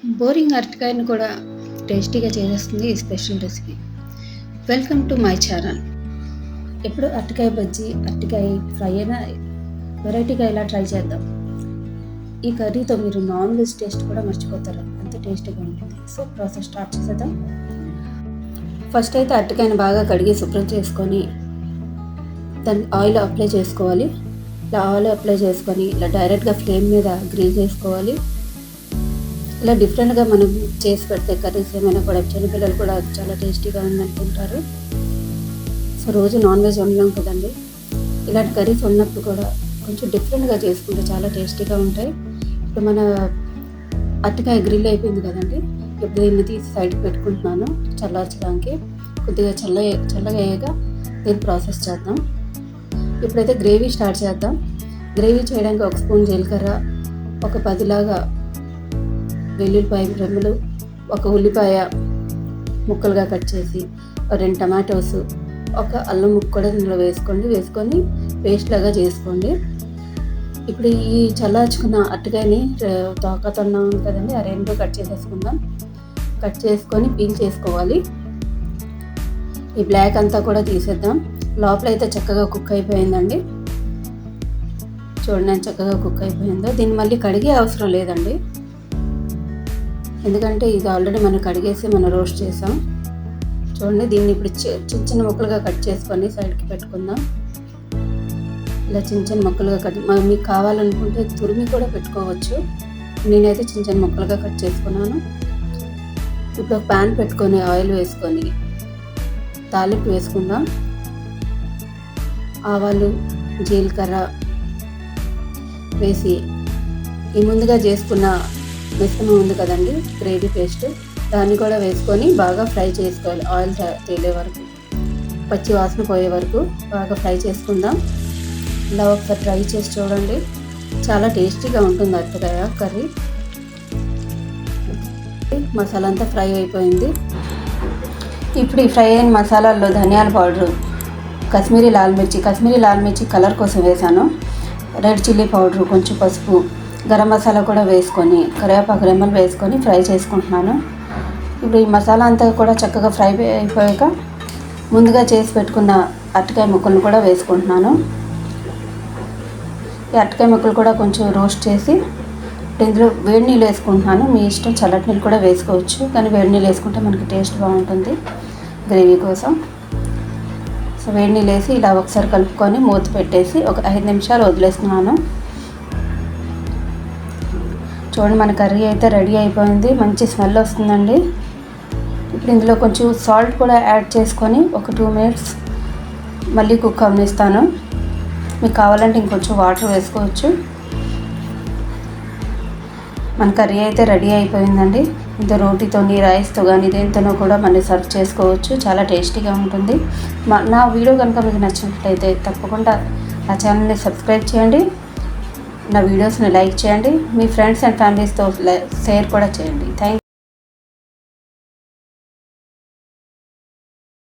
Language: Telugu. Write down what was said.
బోరింగ్ అరటికాయను కూడా టేస్టీగా చేసేస్తుంది ఈ special recipe. Welcome to my channel. ఎప్పుడు అరటికాయ బజ్జీ, అరటికాయ ఫ్రై అయినా వెరైటీగా ఇలా ట్రై చేద్దాం. ఈ కర్రీతో మీరు నాన్ వెజ్ టేస్ట్ కూడా మర్చిపోతారు, అంత టేస్టీగా ఉంటుంది. సో ప్రాసెస్ స్టార్ట్ చేసేద్దాం. ఫస్ట్ అయితే అరటికాయను బాగా కడిగి శుభ్రం చేసుకొని దానికి ఆయిల్ అప్లై చేసుకోవాలి. ఇలా ఆయిల్ అప్లై చేసుకొని ఇలా డైరెక్ట్గా ఫ్లేమ్ మీద గ్రిల్ చేసుకోవాలి. ఇలా డిఫరెంట్గా మనం చేసి పెడితే కర్రీస్ ఏమైనా కూడా చిన్నపిల్లలు కూడా చాలా టేస్టీగా ఉందనుకుంటారు. సో రోజు నాన్ వెజ్ వండలేం కదండి, ఇలాంటి కర్రీస్ ఉన్నప్పుడు కూడా కొంచెం డిఫరెంట్గా చేసుకుంటే చాలా టేస్టీగా ఉంటాయి. ఇప్పుడు మన అరటికాయ గ్రిల్ అయిపోయింది కదండి, ఇప్పుడు దీన్ని తీసి సైడ్కి పెట్టుకుంటున్నాను చల్లార్చడానికి. కొద్దిగా చల్లగా అయ్యాక దీన్ని ప్రాసెస్ చేద్దాం. ఇప్పుడైతే గ్రేవీ స్టార్ట్ చేద్దాం. గ్రేవీ చేయడానికి 1 స్పూన్ జీలకర్ర, ఒక 10 వెల్లుల్లిపాయ రెమ్మలు, 1 ఉల్లిపాయ ముక్కలుగా కట్ చేసి, 2 టమాటోస్, 1 అల్లం ముక్క కూడా దీనిలో వేసుకొని పేస్ట్ లాగా చేసుకోండి. ఇప్పుడు ఈ చల్లార్చుకున్న అరటికాయని తోకతున్నాం కదండి, ఆ 2 కట్ చేసేసుకుందాం. కట్ చేసుకొని పీల్ చేసుకోవాలి. ఈ బ్లాక్ అంతా కూడా తీసేద్దాం. లోపల అయితే చక్కగా కుక్ అయిపోయిందండి. చూడండి చక్కగా కుక్ అయిపోయిందో. దీన్ని మళ్ళీ కడిగే అవసరం లేదండి, ఎందుకంటే ఇది ఆల్రెడీ మనం కడిగేసి మనం రోస్ట్ చేసాం. చూడండి దీన్ని ఇప్పుడు చిన్న ముక్కలుగా కట్ చేసుకొని సైడ్కి పెట్టుకుందాం. ఇలా చిన్న ముక్కలుగా కట్, మీకు కావాలనుకుంటే తురిమి కూడా పెట్టుకోవచ్చు. నేనైతే చిన్న ముక్కలుగా కట్ చేసుకున్నాను. ఇప్పుడు ఒక ప్యాన్ పెట్టుకొని ఆయిల్ వేసుకొని తాలింపు వేసుకుందాం. ఆవాలు, జీలకర్ర వేసి ఈ ముందుగా చేసుకున్న మిశ్రమం ఉంది కదండి, గ్రేవీ పేస్ట్, దాన్ని కూడా వేసుకొని బాగా ఫ్రై చేసుకోవాలి. ఆయిల్ తేలే వరకు, పచ్చి వాసన పోయే వరకు బాగా ఫ్రై చేసుకుందాం. ఇలా ఒకసారి ట్రై చేసి చూడండి, చాలా టేస్టీగా ఉంటుంది అరటికాయ కర్రీ. మసాలా అంతా ఫ్రై అయిపోయింది. ఇప్పుడు ఈ ఫ్రై అయిన మసాలాల్లో ధనియాల పౌడరు, కాశ్మీరీ లాల్ మిర్చి కలర్ కోసం వేసాను, రెడ్ చిల్లీ పౌడరు, కొంచెం పసుపు, గరం మసాలా కూడా వేసుకొని, కరివేపాకు రెమ్మలు వేసుకొని ఫ్రై చేసుకుంటున్నాను. ఇప్పుడు ఈ మసాలా అంతా కూడా చక్కగా ఫ్రై అయిపోయాక ముందుగా చేసి పెట్టుకున్న అరటికాయ ముక్కలను కూడా వేసుకుంటున్నాను. ఈ అరటికాయ ముక్కలు కూడా కొంచెం రోస్ట్ చేసి ఇందులో వేడి నీళ్ళు వేసుకుంటున్నాను. మీ ఇష్టం, చల్లటి నీళ్ళు కూడా వేసుకోవచ్చు, కానీ వేడి నీళ్ళు వేసుకుంటే మనకి టేస్ట్ బాగుంటుంది గ్రేవీ కోసం. సో వేడి నీళ్ళు వేసి ఇలా ఒకసారి కలుపుకొని మూత పెట్టేసి ఒక 5 నిమిషాలు వదిలేస్తున్నాను. చూడండి మన కర్రీ అయితే రెడీ అయిపోయింది, మంచి స్మెల్ వస్తుందండి. ఇప్పుడు ఇందులో కొంచెం సాల్ట్ కూడా యాడ్ చేసుకొని ఒక 2 మినిట్స్ మళ్ళీ కుక్ అవనిస్తాను. మీకు కావాలంటే ఇంకొంచెం వాటర్ వేసుకోవచ్చు. మన కర్రీ అయితే రెడీ అయిపోయిందండి. ఇంత రోటీతోని, రైస్తో కానీ దేనితోనో కూడా మనం సర్వ్ చేసుకోవచ్చు, చాలా టేస్టీగా ఉంటుంది. నా వీడియో కనుక మీకు నచ్చినట్లయితే తప్పకుండా నా ఛానల్ని సబ్స్క్రైబ్ చేయండి, నా వీడియోస్ని లైక్ చేయండి, మీ ఫ్రెండ్స్ అండ్ ఫ్యామిలీస్తో షేర్ కూడా చేయండి. Thank you.